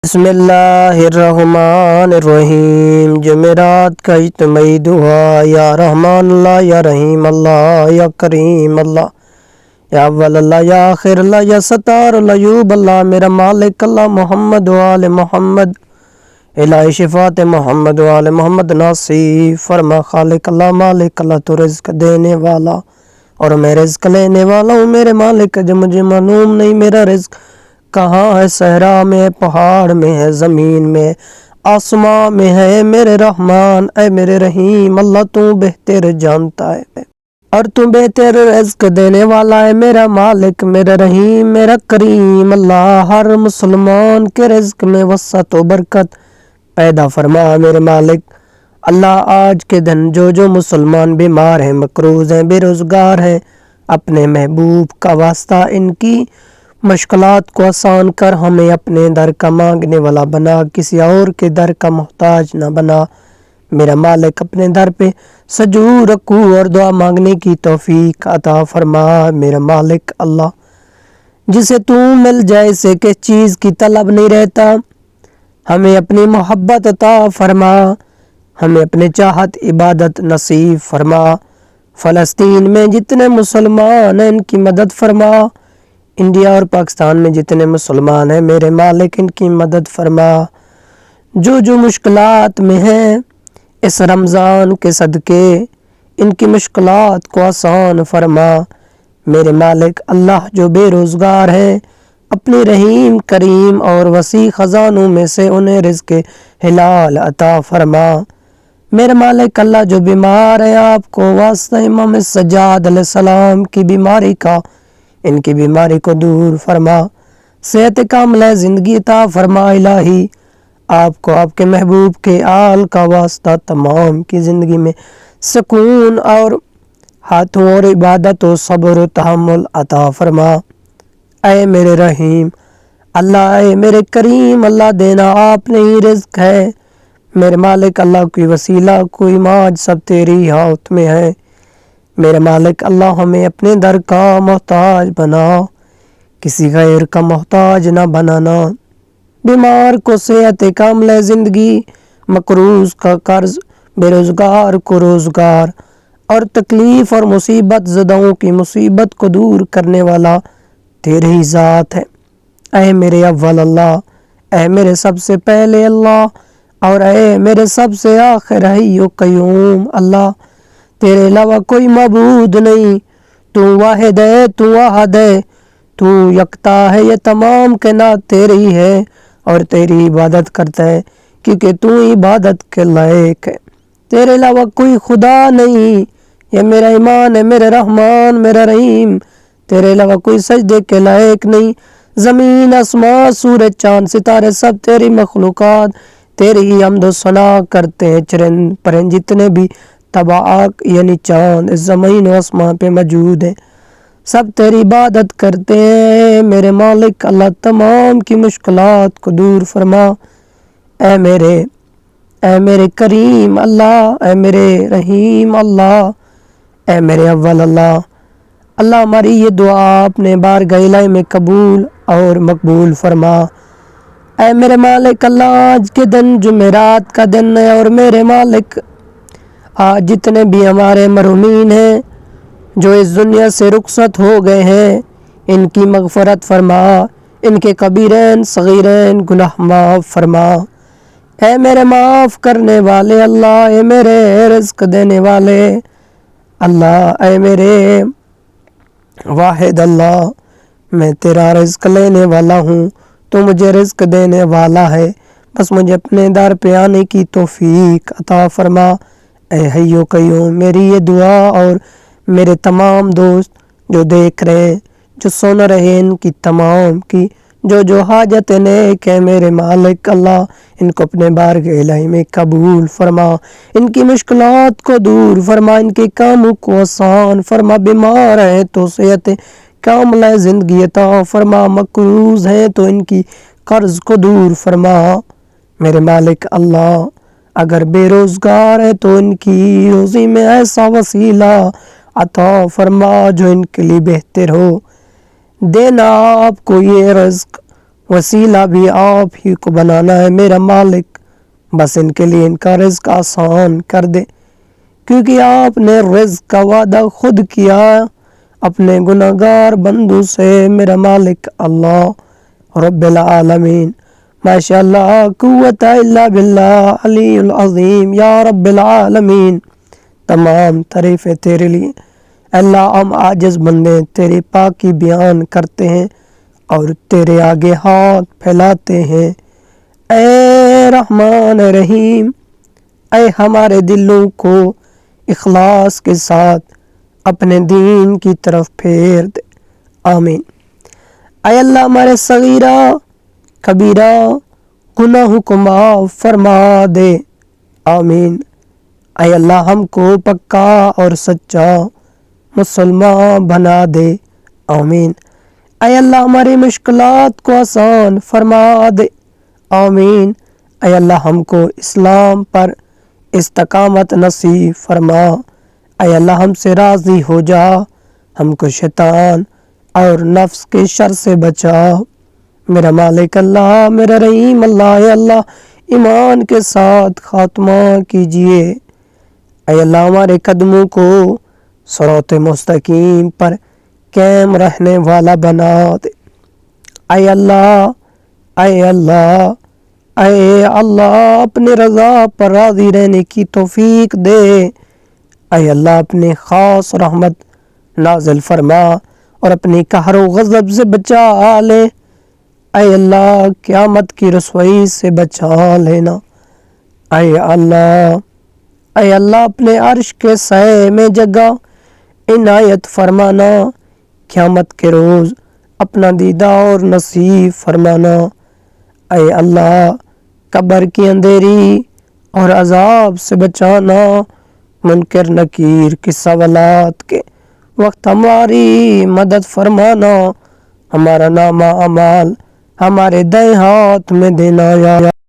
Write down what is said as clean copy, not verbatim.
بسم اللہ الرحمن الرحیم۔ جمعرات کا اجتماعی دعا۔ یا رحمان اللہ، یا رحیم اللہ، یا کریم اللہ، یا اول اللہ، یا آخر اللہ، یا ستار اللہ، یوب اللہ، میرا مالک اللہ، محمد و آل محمد، الہی شفاعت محمد و آل محمد نصیب فرما۔ خالق اللہ، مالک اللہ، تو رزق دینے والا اور میں رزق لینے والا ہوں۔ میرے مالک جو مجھے معلوم نہیں میرا رزق کہاں ہے، صحرا میں ہے، پہاڑ میں ہے، زمین میں، آسمان میں ہے۔ میرے رحمان اے میرے رحیم اللہ، تو بہتر جانتا ہے اور تو بہتر رزق دینے والا ہے۔ میرا مالک، میرا رحیم، میرا کریم اللہ، ہر مسلمان کے رزق میں وسعت و برکت پیدا فرما۔ میرے مالک اللہ، آج کے دن جو مسلمان بیمار ہیں، مقروض ہیں، بے روزگار ہیں، اپنے محبوب کا واسطہ ان کی مشکلات کو آسان کر، ہمیں اپنے در کا مانگنے والا بنا، کسی اور کے در کا محتاج نہ بنا۔ میرا مالک اپنے در پہ سجود، رکوع اور دعا مانگنے کی توفیق عطا فرما۔ میرا مالک اللہ، جسے تو مل جائے اسے کس چیز کی طلب نہیں رہتا، ہمیں اپنی محبت عطا فرما، ہمیں اپنے چاہت عبادت نصیب فرما۔ فلسطین میں جتنے مسلمان ہیں ان کی مدد فرما، انڈیا اور پاکستان میں جتنے مسلمان ہیں میرے مالک ان کی مدد فرما۔ جو مشکلات میں ہیں اس رمضان کے صدقے ان کی مشکلات کو آسان فرما۔ میرے مالک اللہ، جو بے روزگار ہیں اپنی رحیم کریم اور وسیع خزانوں میں سے انہیں رزق حلال عطا فرما۔ میرے مالک اللہ، جو بیمار ہیں آپ کو واسطہ امام سجاد علیہ السلام کی بیماری کا ان کی بیماری کو دور فرما، صحت کاملہ زندگی عطا فرما۔ الہی آپ کو آپ کے محبوب کے آل کا واسطہ تمام کی زندگی میں سکون اور ہاتھوں اور عبادت و صبر و تحمل عطا فرما۔ اے میرے رحیم اللہ، اے میرے کریم اللہ، دینا آپ نے ہی رزق ہے۔ میرے مالک اللہ، کوئی وسیلہ کوئی ماج سب تیری ہاتھ میں ہے۔ میرے مالک اللہ، ہمیں اپنے در کا محتاج بنا، کسی غیر کا محتاج نہ بنانا۔ بیمار کو صحت کاملہ زندگی، مقروض کا قرض، بے روزگار کو روزگار اور تکلیف اور مصیبت زدوں کی مصیبت کو دور کرنے والا تیرے ہی ذات ہے۔ اے میرے اول اللہ، اے میرے سب سے پہلے اللہ، اور اے میرے سب سے آخر حی و قیوم اللہ، تیرے علاوہ کوئی معبود نہیں، تو واحد ہے، تو احد ہے، تو یکتا ہے، یہ تمام کائنات تیری ہے اور تیری عبادت کرتا ہے کیونکہ تو عبادت کے لائق ہے۔ تیرے علاوہ کوئی خدا نہیں، یہ میرا ایمان ہے۔ میرے رحمان، میرا رحیم، تیرے علاوہ کوئی سجدے کے لائق نہیں۔ زمین، آسمان، سورج، چاند، ستارے سب تیری مخلوقات تیری ہی حمد و ثنا کرتے ہیں۔ چرند پرند جتنے بھی طباعق یعنی چاند اس زمین و آسمان پہ موجود ہیں سب تیری عبادت کرتے ہیں۔ میرے مالک اللہ، تمام کی مشکلات کو دور فرما۔ اے میرے کریم اللہ، اے میرے رحیم اللہ، اے میرے اول اللہ اللہ، ہماری یہ دعا اپنے بارگاہ الہی میں قبول اور مقبول فرما۔ اے میرے مالک اللہ، آج کے دن جمعرات کا دن ہے اور میرے مالک آج جتنے بھی ہمارے مرحومین ہیں جو اس دنیا سے رخصت ہو گئے ہیں ان کی مغفرت فرما، ان کے کبیرین صغیرین گناہ معاف فرما۔ اے میرے معاف کرنے والے اللہ، اے میرے رزق دینے والے اللہ، اے میرے واحد اللہ، میں تیرا رزق لینے والا ہوں، تو مجھے رزق دینے والا ہے، بس مجھے اپنے در پہ آنے کی توفیق عطا فرما۔ اے حی و قیوم، میری یہ دعا اور میرے تمام دوست جو دیکھ رہے ہیں جو سن رہے ہیں ان کی تمام کی جو حاجت نیک ہے میرے مالک اللہ ان کو اپنے بارگاہ الہی میں قبول فرما، ان کی مشکلات کو دور فرما، ان کے کاموں کو آسان فرما۔ بیمار ہیں تو صحت کاملہ زندگی عطا فرما، مقروض ہیں تو ان کی قرض کو دور فرما۔ میرے مالک اللہ، اگر بے روزگار ہے تو ان کی روزی میں ایسا وسیلہ عطا فرما جو ان کے لیے بہتر ہو۔ دینا آپ کو یہ رزق وسیلہ بھی آپ ہی کو بنانا ہے میرا مالک، بس ان کے لیے ان کا رزق آسان کر دے، کیونکہ آپ نے رزق کا وعدہ خود کیا اپنے گناہگار بندوں سے میرا مالک اللہ رب العالمین۔ ماشاء اللہ قوت الا باللہ علی العظیم یا رب العالمین۔ تمام تعریفیں تیرے لیے اللہ، ہم عاجز بندے تیری پاکی بیان کرتے ہیں اور تیرے آگے ہاتھ پھیلاتے ہیں۔ اے رحمان رحیم، اے ہمارے دلوں کو اخلاص کے ساتھ اپنے دین کی طرف پھیر دے، آمین۔ اے اللہ ہمارے صغیرہ کبیرہ گناہوں کو معاف فرما دے، آمین۔ اے اللہ ہم کو پکا اور سچا مسلمان بنا دے، آمین۔ اے اللہ ہماری مشکلات کو آسان فرما دے، آمین۔ اے اللہ ہم کو اسلام پر استقامت نصیب فرما، اے اللہ ہم سے راضی ہو جا، ہم کو شیطان اور نفس کے شر سے بچا میرا مالک اللہ، میرا رحیم اللہ۔ اے اللہ ایمان کے ساتھ خاتمہ کیجئے، اے اللہ ہمارے قدموں کو صراط مستقیم پر قائم رہنے والا بنا دے، اے اللہ، اے اللہ، اے اللہ اپنے رضا پر راضی رہنے کی توفیق دے، اے اللہ اپنے خاص رحمت نازل فرما اور اپنی قہر و غضب سے بچا لے، اے اللہ قیامت کی رسوائی سے بچا لینا، اے اللہ، اے اللہ اپنے عرش کے سائے میں جگہ عنایت فرمانا، قیامت کے روز اپنا دیدار نصیب فرمانا، اے اللہ قبر کی اندھیری اور عذاب سے بچانا، منکر نکیر کے سوالات کے وقت ہماری مدد فرمانا، ہمارا نامہ اعمال ہمارے دائیں ہاتھ میں دینا یا